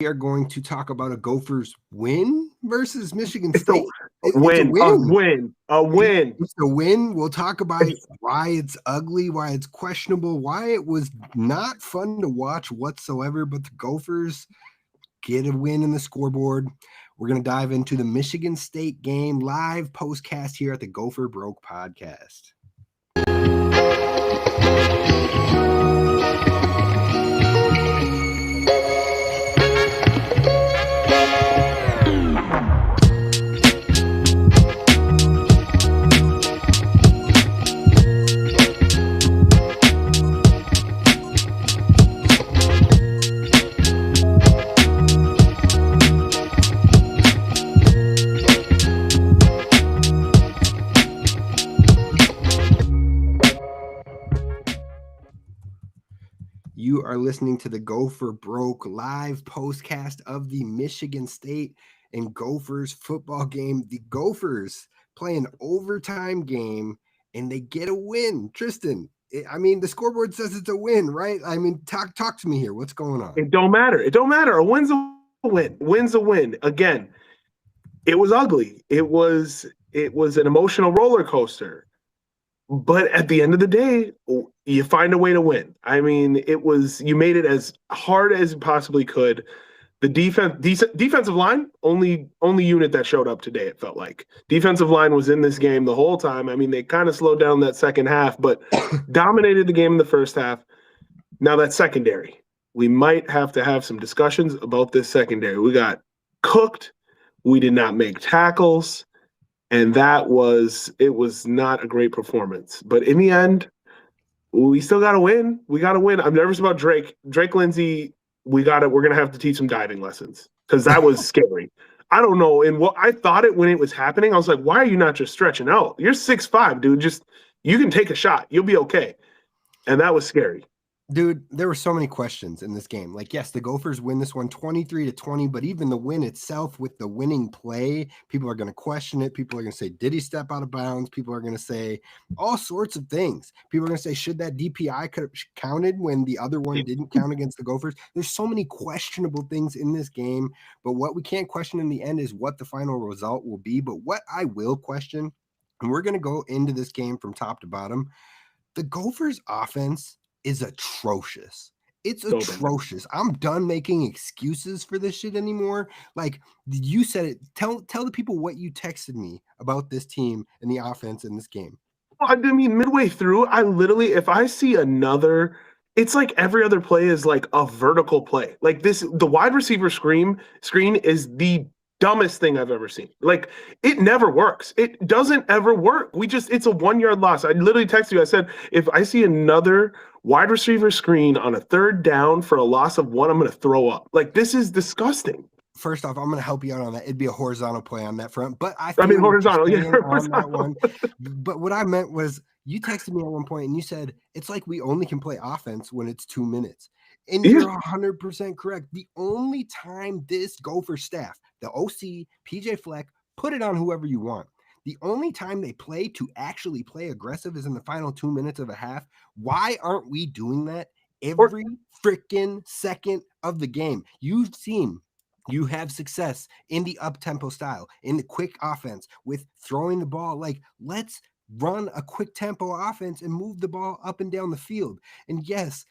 We are going to talk about a Gophers win versus Michigan It's a State. It's a win, a win. win, a win. It's a win. We'll talk about why it's ugly, why it's questionable, why it was not fun to watch whatsoever, but the Gophers get a win in the scoreboard. We're going to dive into the Michigan State game live postcast here at the Gopher Broke podcast. You are listening to the Gopher Broke live postcast of the Michigan State and Gophers football game. The Gophers play an overtime game and they get a win. Tristan, the scoreboard says it's a win, right? Talk to me here. What's going on? It don't matter. It don't matter. A win's a win. Win's a win. Again, it was ugly. It was an emotional roller coaster. But at the end of the day, you find a way to win. You made it as hard as you possibly could. The defensive line, only unit that showed up today, it felt like. Defensive line was in this game the whole time. They kind of slowed down that second half, but dominated the game in the first half. Now that's secondary. We might have to have some discussions about this secondary. We got cooked. We did not make tackles. And it was not a great performance. But in the end, we still got to win. We got to win. I'm nervous about Drake. Lindsey, we're going to have to teach him diving lessons because that was scary. I don't know. And what I thought it when it was happening, I was like, why are you not just stretching out? You're 6'5", dude. You can take a shot. You'll be okay. And that was scary. Dude, there were so many questions in this game. Yes, the Gophers win this one 23-20, but even the win itself with the winning play, people are going to question it. People are going to say, did he step out of bounds? People are going to say all sorts of things. People are going to say, should that DPI could have counted when the other one didn't count against the Gophers? There's so many questionable things in this game, but what we can't question in the end is what the final result will be. But what I will question, and we're going to go into this game from top to bottom, the Gophers offense is atrocious. It's atrocious. I'm done making excuses for this shit anymore. You said it. Tell the people what you texted me about this team and the offense in this game. Midway through, if I see another, it's like every other play is like a vertical play. The wide receiver screen is the dumbest thing I've ever seen. It never works. It doesn't ever work. It's a 1 yard loss. I literally texted you. I said, if I see another wide receiver screen on a third down for a loss of 1, I'm going to throw up. This is disgusting. First off, I'm going to help you out on that. It'd be a horizontal play on that front, but horizontal, yeah, on that one. But what I meant was you texted me at one point and you said, it's like we only can play offense when it's 2 minutes. And you're 100% correct. The only time this Gopher staff, the OC, PJ Fleck, put it on whoever you want. The only time they play to actually play aggressive is in the final 2 minutes of a half. Why aren't we doing that every freaking second of the game? You have success in the up-tempo style, in the quick offense with throwing the ball. Let's run a quick tempo offense and move the ball up and down the field. And yes,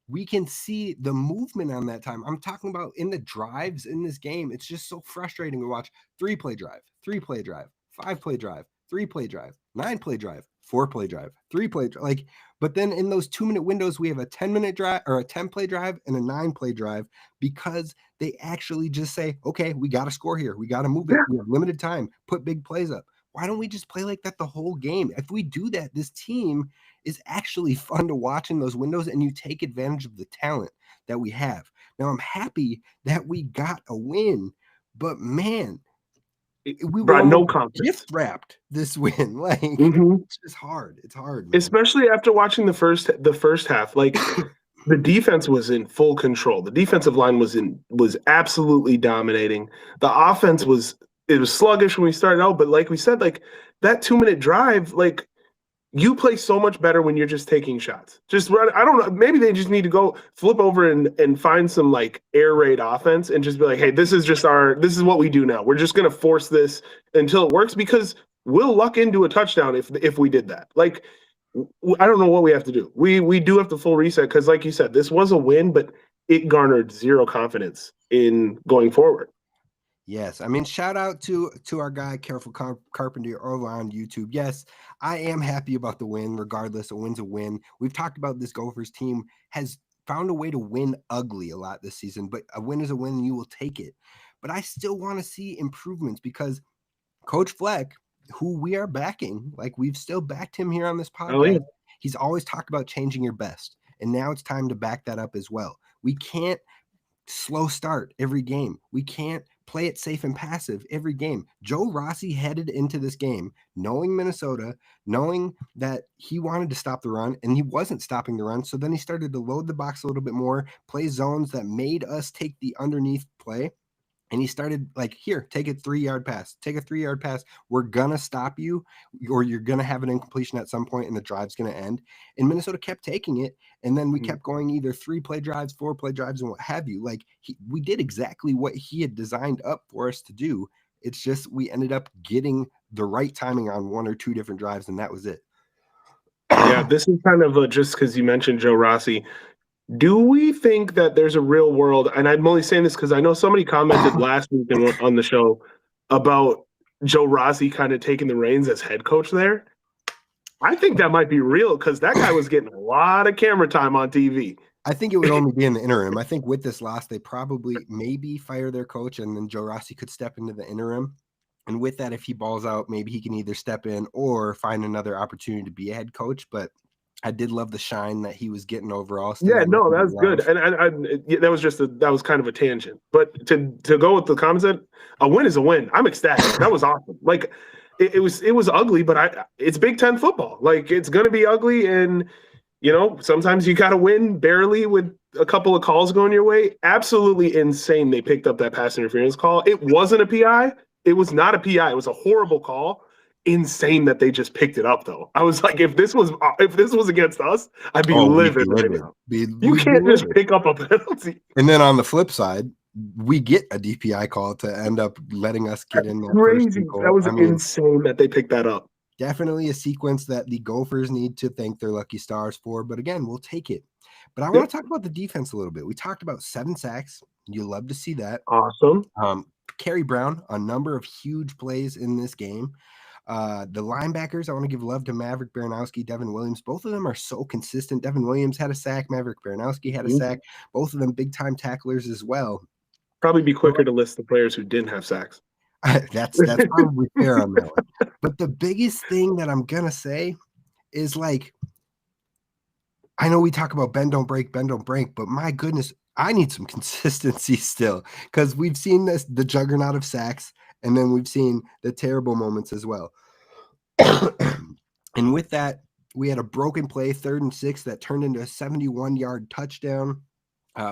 we can see the movement on that time. I'm talking about in the drives in this game. It's just so frustrating to watch. 3-play drive, 3-play drive, 5-play drive, 3-play drive, 9-play drive, 4-play drive, 3-play drive. But then in those 2-minute windows, we have a 10-minute drive or a 10-play drive and a 9-play drive because they actually just say, okay, we got to score here. We got to move it. We have limited time. Put big plays up. Why don't we just play like that the whole game? If we do that, this team is actually fun to watch in those windows, and you take advantage of the talent that we have. Now, I'm happy that we got a win, but man, we were no confidence. Gift wrapped this win. It's just hard. It's hard, man. Especially after watching the first half. The defense was in full control. The defensive line was absolutely dominating. The offense was sluggish when we started out, but like we said, that 2-minute drive, you play so much better when you're just taking shots. Just run. I don't know. Maybe they just need to go flip over and find some like air raid offense and just be like, hey, this is what we do now. We're just gonna force this until it works because we'll luck into a touchdown if we did that. Like I don't know what we have to do. We do have to full reset because, like you said, this was a win, but it garnered zero confidence in going forward. Yes, I mean, shout out to our guy, Careful Carpenter, over on YouTube. Yes, I am happy about the win. Regardless, a win's a win. We've talked about this Gophers team has found a way to win ugly a lot this season, but a win is a win, and you will take it. But I still want to see improvements because Coach Fleck, who we are backing, like we've still backed him here on this podcast, Oh, yeah. he's always talked about changing your best, and now it's time to back that up as well. We can't slow start every game. We can't play it safe and passive every game. Joe Rossi headed into this game knowing Minnesota, knowing that he wanted to stop the run, and he wasn't stopping the run. So then he started to load the box a little bit more, play zones that made us take the underneath play. And he started like, here, take a 3-yard pass. Take a 3-yard pass. We're going to stop you, or you're going to have an incompletion at some point, and the drive's going to end. And Minnesota kept taking it. And then we kept going either 3-play drives, 4-play drives, and what have you. Like, we did exactly what he had designed up for us to do. It's just we ended up getting the right timing on 1 or 2 different drives, and that was it. Yeah, this is kind of just because you mentioned Joe Rossi. Do we think that there's a real world, and I'm only saying this because I know somebody commented last week on the show about Joe Rossi kind of taking the reins as head coach there? I think that might be real because that guy was getting a lot of camera time on TV. I think it would only be in the interim. I think with this loss, they probably maybe fire their coach, and then Joe Rossi could step into the interim. And with that, if he balls out, maybe he can either step in or find another opportunity to be a head coach. But I did love the shine that he was getting overall. Still, Yeah, no, that's good. And that was that was kind of a tangent. But to go with the comments, a win is a win. I'm ecstatic. That was awesome. Like it was ugly, but it's Big Ten football. Like it's gonna be ugly, and sometimes you got to win barely with a couple of calls going your way. Absolutely insane. They picked up that pass interference call. It wasn't a PI. It was not a PI. It was a horrible call. Insane that they just picked it up, though. I was like, if this was against us, I'd be livid right now. You can't just pick up a penalty. And then on the flip side, we get a DPI call to end up letting us get in. Crazy. That was insane that they picked that up. Definitely a sequence that the Gophers need to thank their lucky stars for. But again, we'll take it. But I want to talk about the defense a little bit. We talked about 7 sacks. You love to see that. Awesome. Kerry Brown, a number of huge plays in this game. The linebackers, I want to give love to Maverick Baranowski, Devin Williams. Both of them are so consistent. Devin Williams had a sack. Maverick Baranowski had a sack. Both of them big-time tacklers as well. Probably be quicker to list the players who didn't have sacks. That's probably fair on that one. But the biggest thing that I'm going to say is, like, I know we talk about bend, don't break, but my goodness, I need some consistency still because we've seen the juggernaut of sacks, and then we've seen the terrible moments as well. And with that, we had a broken play, 3rd and 6, that turned into a 71-yard touchdown.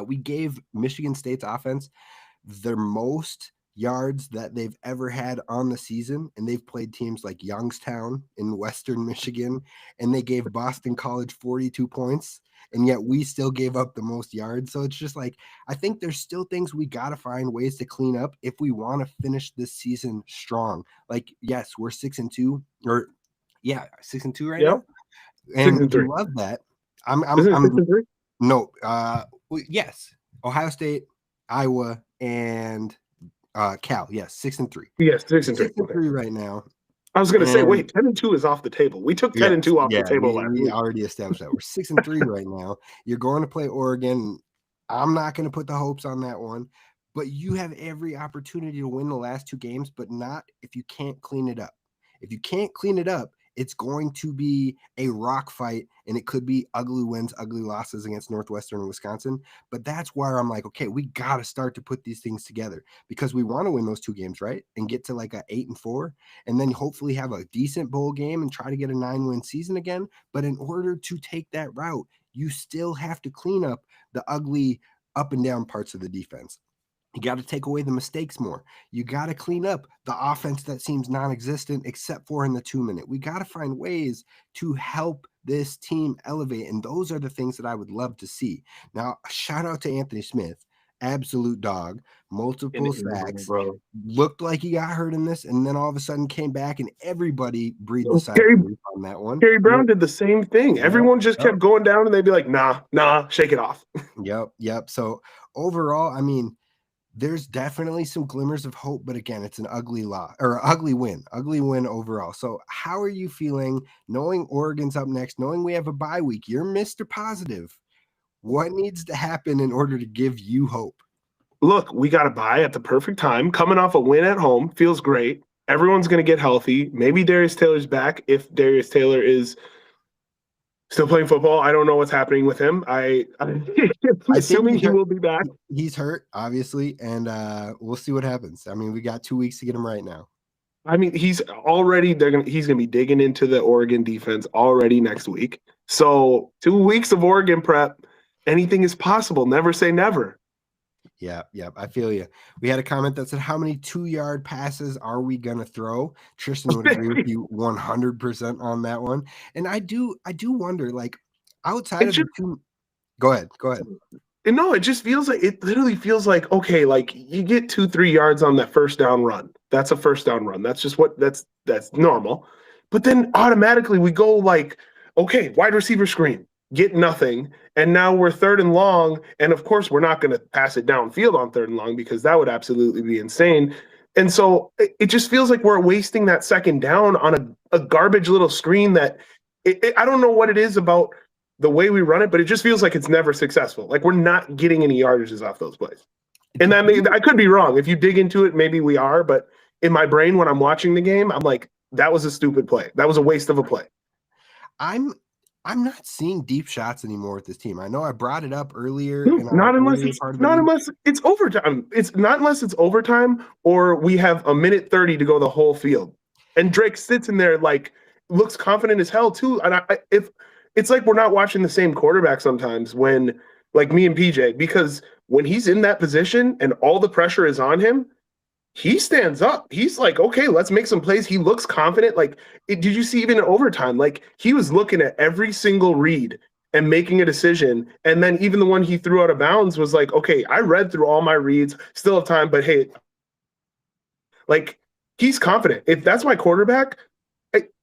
We gave Michigan State's offense their most yards that they've ever had on the season, and they've played teams like Youngstown in Western Michigan, and they gave Boston College 42 points, and yet we still gave up the most yards. So it's just like, I think there's still things we got to find ways to clean up if we want to finish this season strong. Like, yes, we're 6-2, or 6-2 right now, and we love that. I'm 6-3? No, yes, Ohio State, Iowa, and Cal. Yes, 6-3. Yes, 6-3. 6-3 right now. I was going to say, wait, 10-2 is off the table. We took 10-2 off the table last week. We already established that. We're 6-3 right now. You're going to play Oregon. I'm not going to put the hopes on that one, but you have every opportunity to win the last 2 games, but not if you can't clean it up. If you can't clean it up, it's going to be a rock fight, and it could be ugly wins, ugly losses against Northwestern and Wisconsin. But that's where I'm like, okay, we got to start to put these things together because we want to win those 2 games, right? And get to like a 8-4, and then hopefully have a decent bowl game and try to get a 9-win season again. But in order to take that route, you still have to clean up the ugly up and down parts of the defense. You got to take away the mistakes more. You got to clean up the offense that seems non-existent except for in the 2-minute. We got to find ways to help this team elevate, and those are the things that I would love to see. Now, shout out to Anthony Smith, absolute dog, multiple sacks, bro. looked like he got hurt in this, and then all of a sudden came back, and everybody breathed a sigh of Gary, relief on that one. Gary Brown did the same thing. Yep, Everyone just kept going down, and they'd be like, nah, shake it off. Yep. So overall, I mean, there's definitely some glimmers of hope, but again, it's an ugly win overall. So how are you feeling knowing Oregon's up next, knowing we have a bye week? You're Mr. Positive. What needs to happen in order to give you hope? Look, we got a bye at the perfect time. Coming off a win at home feels great. Everyone's going to get healthy. Maybe Darius Taylor's back if Darius Taylor is still playing football. I don't know what's happening with him. I'm assuming he will be back. He's hurt, obviously, and we'll see what happens. I mean, we got 2 weeks to get him right now. I mean, he's gonna be digging into the Oregon defense already next week. So 2 weeks of Oregon prep, anything is possible. Never say never. Yeah, I feel you. We had a comment that said, how many 2-yard passes are we going to throw? Tristan would agree with you 100% on that one. And I do wonder, like, outside of the two. Go ahead. And no, it literally feels like, okay, like you get 2-3 yards on that first down run. That's a first down run. That's just that's normal. But then automatically we go like, okay, wide receiver screen, get nothing. And now we're 3rd and long. And of course, we're not going to pass it downfield on 3rd and long because that would absolutely be insane. And so it just feels like we're wasting that second down on a garbage little screen that I don't know what it is about the way we run it, but it just feels like it's never successful. Like we're not getting any yardages off those plays. And I could be wrong. If you dig into it, maybe we are. But in my brain, when I'm watching the game, I'm like, that was a stupid play. That was a waste of a play. I'm not seeing deep shots anymore with this team. I know I brought it up earlier. Not unless it's overtime. It's not unless it's overtime or we have a minute 30 to go the whole field. And Drake sits in there like looks confident as hell too. And if it's like we're not watching the same quarterback sometimes when like me and PJ, because when he's in that position and all the pressure is on him, he stands up. He's like, okay, let's make some plays. He looks confident. Like, did you see even in overtime? Like, he was looking at every single read and making a decision. And then even the one he threw out of bounds was like, okay, I read through all my reads, still have time, but hey, like, he's confident. If that's my quarterback,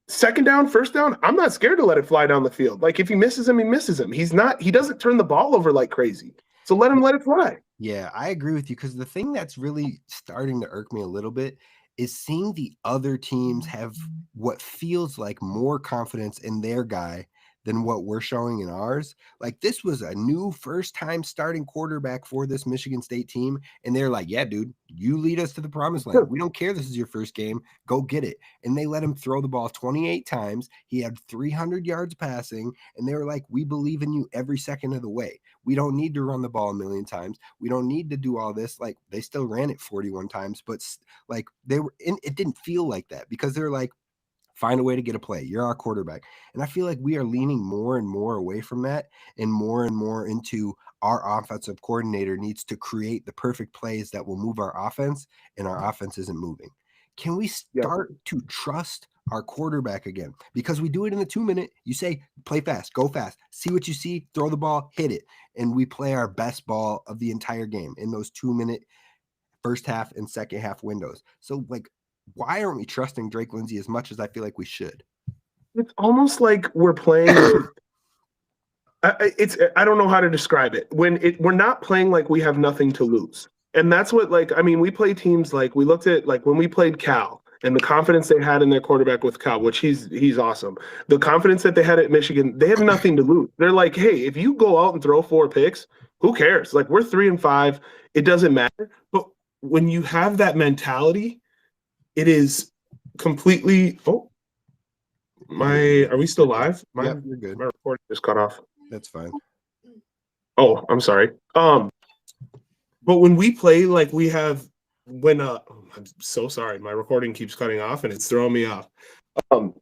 second down, first down, I'm not scared to let it fly down the field. Like, if he misses him, he misses him. He doesn't turn the ball over like crazy. So let it fly. Yeah, I agree with you because the thing that's really starting to irk me a little bit is seeing the other teams have what feels like more confidence in their guy than what we're showing in ours. Like this was a new first-time starting quarterback for this Michigan State team, and they're like, yeah, dude, you lead us to the promised land. We don't care this is your first game. Go get it. And they let him throw the ball 28 times. He had 300 yards passing, and they were like, we believe in you every second of the way. We don't need to run the ball a million times. We don't need to do all this. Like they still ran it 41 times, but like it didn't feel like that because they're like, find a way to get a play. You're our quarterback. And I feel like we are leaning more and more away from that and more into our offensive coordinator needs to create the perfect plays that will move our offense, and our offense isn't moving. Can we start to trust our quarterback again? Because we do it in the 2-minute. You say, play fast, go fast, see what you see, throw the ball, hit it. And we play our best ball of the entire game in those 2-minute first half and second half windows. So like, why aren't we trusting Drake Lindsey as much as I feel like we should? It's almost like we're playing with I don't know how to describe it. We're not playing like we have nothing to lose. And that's what we play teams like we looked at like when we played Cal and the confidence they had in their quarterback with Cal, which he's awesome. The confidence that they had at Michigan, they have nothing to lose. They're like, hey, if you go out and throw 4 picks, who cares? Like we're 3-5, it doesn't matter. But when you have that mentality, it is completely. Are we still live? Yep, you're good. My recording just cut off. That's fine. Oh, I'm sorry. But when we play like we have, I'm so sorry. My recording keeps cutting off and it's throwing me off. I don't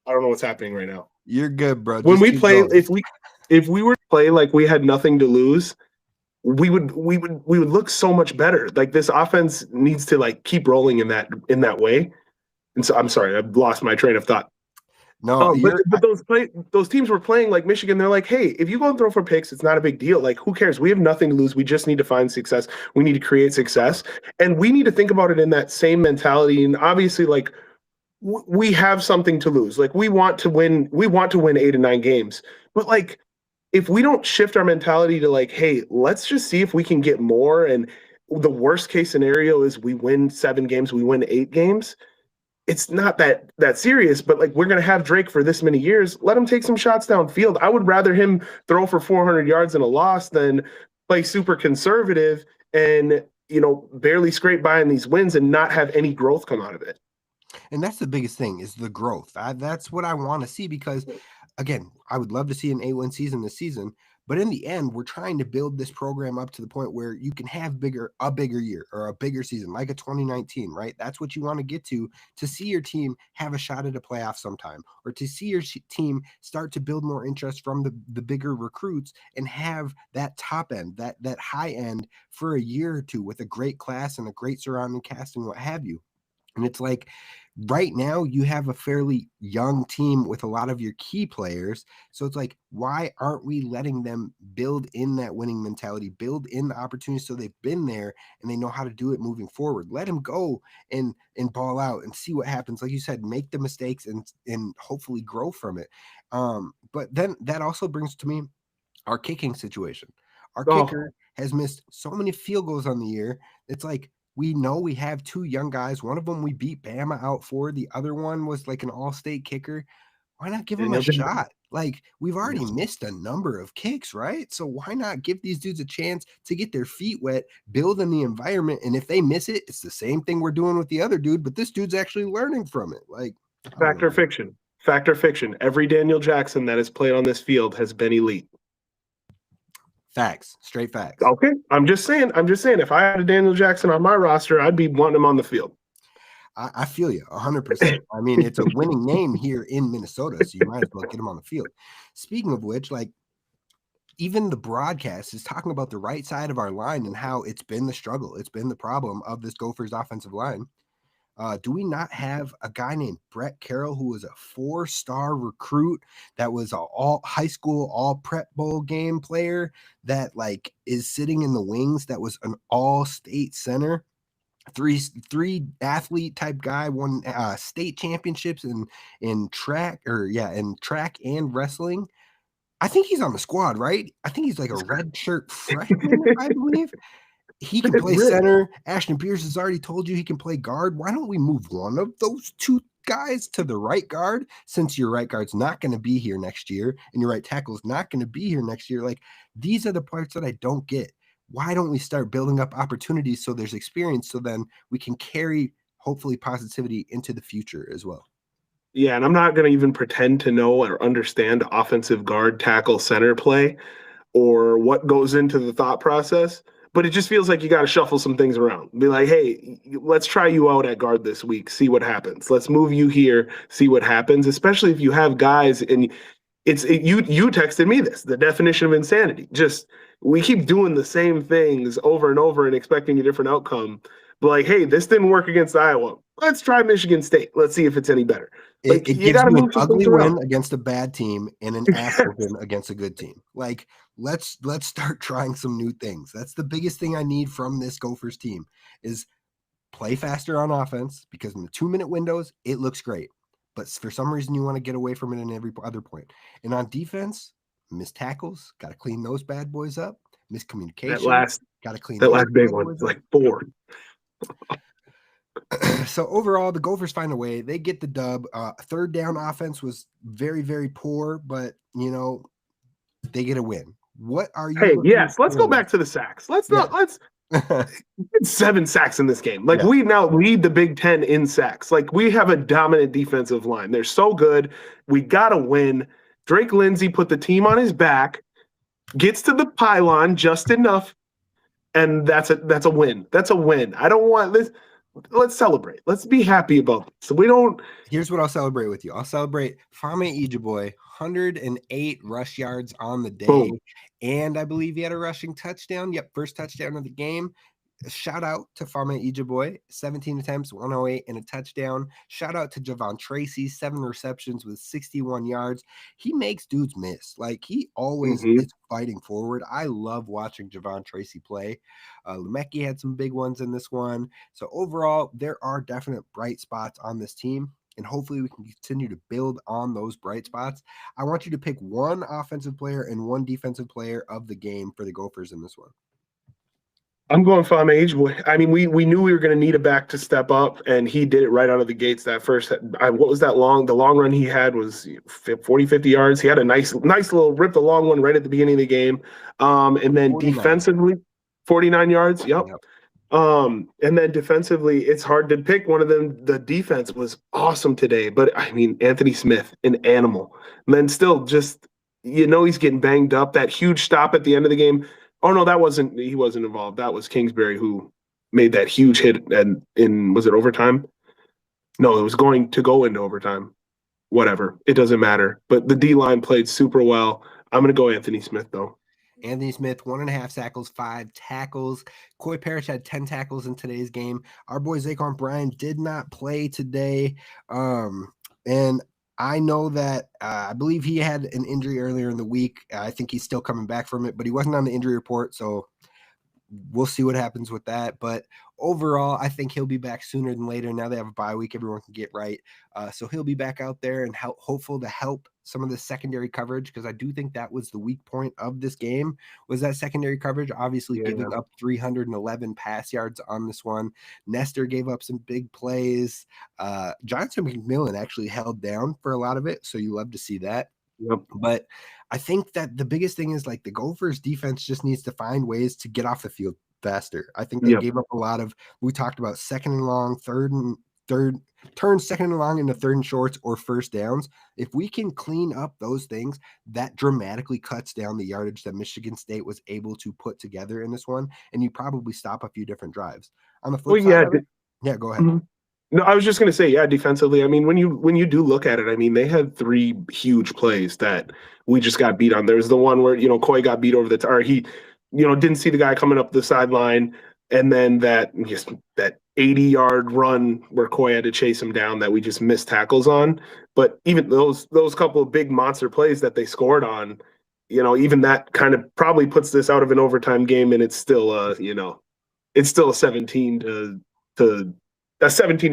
know what's happening right now. You're good, bro. When we play, if we were to play like we had nothing to lose, we would look so much better. Like this offense needs to like keep rolling in that way. And so I'm sorry, I've lost my train of thought. No, But those teams were playing like Michigan. They're like, hey, if you go and throw for picks, it's not a big deal. Like, who cares? We have nothing to lose. We just need to find success. We need to create success, and we need to think about it in that same mentality. And obviously, like we have something to lose. Like we want to win. We want to win 8 and 9 games. But like, if we don't shift our mentality to like, hey, let's just see if we can get more. And the worst case scenario is we win 7 games. We win 8 games. It's not that serious, but like we're gonna have Drake for this many years. Let him take some shots downfield. I would rather him throw for 400 yards in a loss than play super conservative and barely scrape by in these wins and not have any growth come out of it. And that's the biggest thing is the growth. That's what I want to see because, again, I would love to see an 8-win season this season. But in the end, we're trying to build this program up to the point where you can have a bigger year or a bigger season, like a 2019, right? That's what you want to get to see your team have a shot at a playoff sometime, or to see your team start to build more interest from the bigger recruits and have that top end, that high end for a year or two with a great class and a great surrounding cast and what have you. And it's like right now you have a fairly young team with a lot of your key players. So it's like, why aren't we letting them build in that winning mentality, build in the opportunities so they've been there and they know how to do it moving forward? Let them go and ball out and see what happens. Like you said, make the mistakes and hopefully grow from it. But then that also brings to me our kicking situation. Our kicker has missed so many field goals on the year. It's like, we know we have 2 young guys. One of them we beat Bama out for. The other one was like an all-state kicker. Why not give him a shot? Like, we've already missed a number of kicks, right? So why not give these dudes a chance to get their feet wet, build in the environment, and if they miss it, it's the same thing we're doing with the other dude, but this dude's actually learning from it. Like, Factor fiction. Factor fiction. Every Daniel Jackson that has played on this field has been elite. Facts, straight facts. Okay, I'm just saying. If I had a Daniel Jackson on my roster, I'd be wanting him on the field. I feel you 100%. I mean, it's a winning name here in Minnesota, so you might as well get him on the field. Speaking of which, like, even the broadcast is talking about the right side of our line and how it's been the struggle. It's been the problem of this Gophers offensive line. Do we not have a guy named Brett Carroll who was a 4-star recruit that was an all high school, all prep bowl game player that like is sitting in the wings that was an all-state center? Three athlete type guy, won state championships in track and wrestling. I think he's on the squad, right? I think he's like a red shirt freshman, I believe. He can play center. Ashton Pierce has already told you he can play guard. Why don't we move one of those 2 guys to the right guard, since your right guard's not going to be here next year and your right tackle's not going to be here next year? Like, these are the parts that I don't get. Why don't we start building up opportunities so there's experience, so then we can carry, hopefully, positivity into the future as well? Yeah, and I'm not going to even pretend to know or understand offensive guard, tackle, center play or what goes into the thought process. But it just feels like you got to shuffle some things around. Be like, hey, let's try you out at guard this week. See what happens. Let's move you here. See what happens. Especially if you have guys, and you texted me this, the definition of insanity. Just we keep doing the same things over and over and expecting a different outcome. But like, hey, this didn't work against Iowa. Let's try Michigan State. Let's see if it's any better. Like, it gives you an ugly win against a bad team and an ass win against a good team. Like, let's start trying some new things. That's the biggest thing I need from this Gophers team is play faster on offense, because in the 2-minute windows, it looks great. But for some reason, you want to get away from it in every other point. And on defense, missed tackles, got to clean those bad boys up. Miscommunication, got to clean that last big one. It's like 4. So overall, the Gophers find a way. They get the dub. Third down offense was very, very poor, but they get a win. What are you? Hey, yes. Let's go back to the sacks. Let's 7 sacks in this game. Like, we now lead the Big Ten in sacks. Like, we have a dominant defensive line. They're so good. We got to win. Drake Lindsey put the team on his back, gets to the pylon just enough, and that's a win. That's a win. I don't want this. Let's celebrate. Let's be happy about this. So we don't. Here's what I'll celebrate with you. I'll celebrate Fame Ijaboy, 108 rush yards on the day. Boom. And I believe he had a rushing touchdown. Yep, first touchdown of the game. Shout out to Fame Ijaboy, 17 attempts, 108, and a touchdown. Shout out to Javon Tracy, 7 receptions with 61 yards. He makes dudes miss. Like, he always Mm-hmm. is fighting forward. I love watching Javon Tracy play. Lemecki had some big ones in this one. So overall, there are definite bright spots on this team, and hopefully we can continue to build on those bright spots. I want you to pick one offensive player and one defensive player of the game for the Gophers in this one. I'm going Fame Ijaboy. I mean, we knew we were going to need a back to step up, and he did it right out of the gates. That first, what was that long? The long run he had was 40, 50 yards. He had a nice little rip the long one right at the beginning of the game. And then 49. defensively, 49 yards. Yep. And then defensively, it's hard to pick one of them. The defense was awesome today, but I mean, Anthony Smith, an animal. And then still just, he's getting banged up. That huge stop at the end of the game. Oh no, he wasn't involved. That was Kingsbury who made that huge hit in was it overtime? No, it was going to go into overtime. Whatever. It doesn't matter. But the D line played super well. I'm gonna go Anthony Smith though. Anthony Smith, 1.5 tackles, 5 tackles. Coy Parrish had 10 tackles in today's game. Our boy Zaquan Bryan did not play today. And I know that I believe he had an injury earlier in the week. I think he's still coming back from it, but he wasn't on the injury report. So we'll see what happens with that. But overall, I think he'll be back sooner than later. Now they have a bye week. Everyone can get right. So he'll be back out there and hopeful to help some of the secondary coverage, because I do think that was the weak point of this game, was that secondary coverage, obviously giving up 311 pass yards on this one. Nestor gave up some big plays. Johnson McMillan actually held down for a lot of it, so you love to see that. Yep. But I think that the biggest thing is, like, the Gophers defense just needs to find ways to get off the field faster. I think they gave up a lot of, we talked about second and long, turn second and long into third and shorts or first downs. If we can clean up those things, that dramatically cuts down the yardage that Michigan State was able to put together in this one, and you probably stop a few different drives. On the flip side of it, go ahead. Mm-hmm. No, I was just going to say, defensively. I mean, when you do look at it, I mean, they had 3 huge plays that we just got beat on. There's the one where, Coy got beat over the or he, didn't see the guy coming up the sideline, and then that 80-yard run where Coy had to chase him down that we just missed tackles on. But even those couple of big monster plays that they scored on, even that kind of probably puts this out of an overtime game, and it's still it's still a 17 to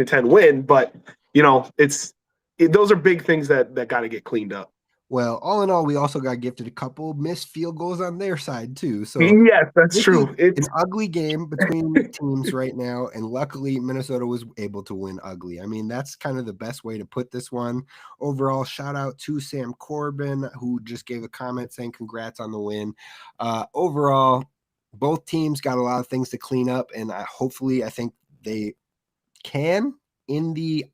10 win, but those are big things that got to get cleaned up. Well, all in all, we also got gifted a couple missed field goals on their side too. So yes, that's true. It's an ugly game between teams right now, and luckily Minnesota was able to win ugly. I mean, that's kind of the best way to put this one. Overall, shout out to Sam Corbin, who just gave a comment saying congrats on the win. Overall, both teams got a lot of things to clean up, and I think they can in the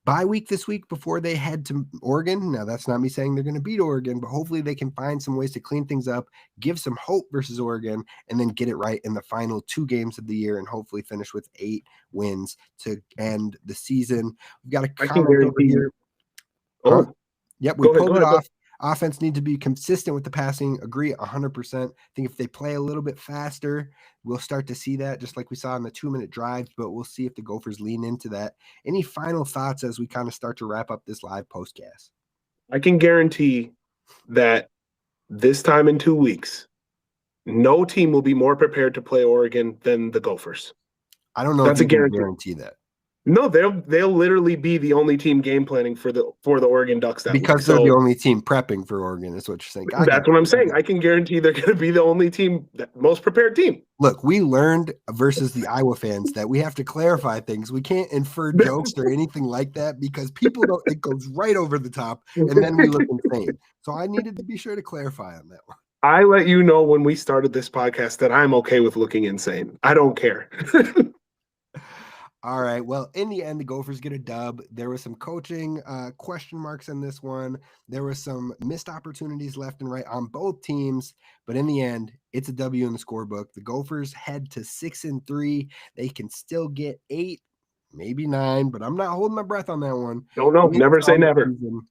bye week this week before they head to Oregon. Now, that's not me saying they're going to beat Oregon, but hopefully they can find some ways to clean things up, give some hope versus Oregon, and then get it right in the final 2 games of the year, and hopefully finish with 8 wins to end the season. We've got a comment over here. Yep, we pulled it off. Offense needs to be consistent with the passing. Agree 100%. I think if they play a little bit faster, we'll start to see that, just like we saw in the 2-minute drives, but we'll see if the Gophers lean into that. Any final thoughts as we kind of start to wrap up this live postcast? I can guarantee that this time in 2 weeks, no team will be more prepared to play Oregon than the Gophers. I don't know if you can guarantee that. No, they'll literally be the only team game planning for the Oregon Ducks that because week. they're the only team prepping for Oregon, is what you're saying. That's what I'm saying. I can guarantee they're going to be the only team, most prepared team. Look, we learned versus the Iowa fans that we have to clarify things. We can't infer jokes or anything like that, because people don't. It goes right over the top, and then we look insane. So I needed to be sure to clarify on that one. I let you know when we started this podcast that I'm okay with looking insane. I don't care. All right. Well, in the end, the Gophers get a dub. There was some coaching question marks in this one. There were some missed opportunities left and right on both teams. But in the end, it's a W in the scorebook. The Gophers head to 6-3. They can still get 8 maybe 9, but I'm not holding my breath on that one. Don't know. Wins Never say on the never. season.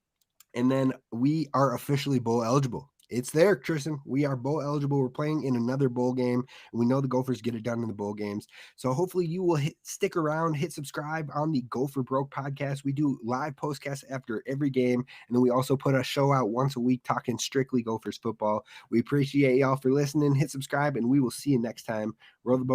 And then we are officially bowl eligible. It's there, Tristan. We are bowl eligible. We're playing in another bowl game. And we know the Gophers get it done in the bowl games. So hopefully you will stick around, hit subscribe on the Gopher Broke podcast. We do live postcasts after every game. And then we also put a show out once a week talking strictly Gophers football. We appreciate y'all for listening. Hit subscribe, and we will see you next time. Roll the boat.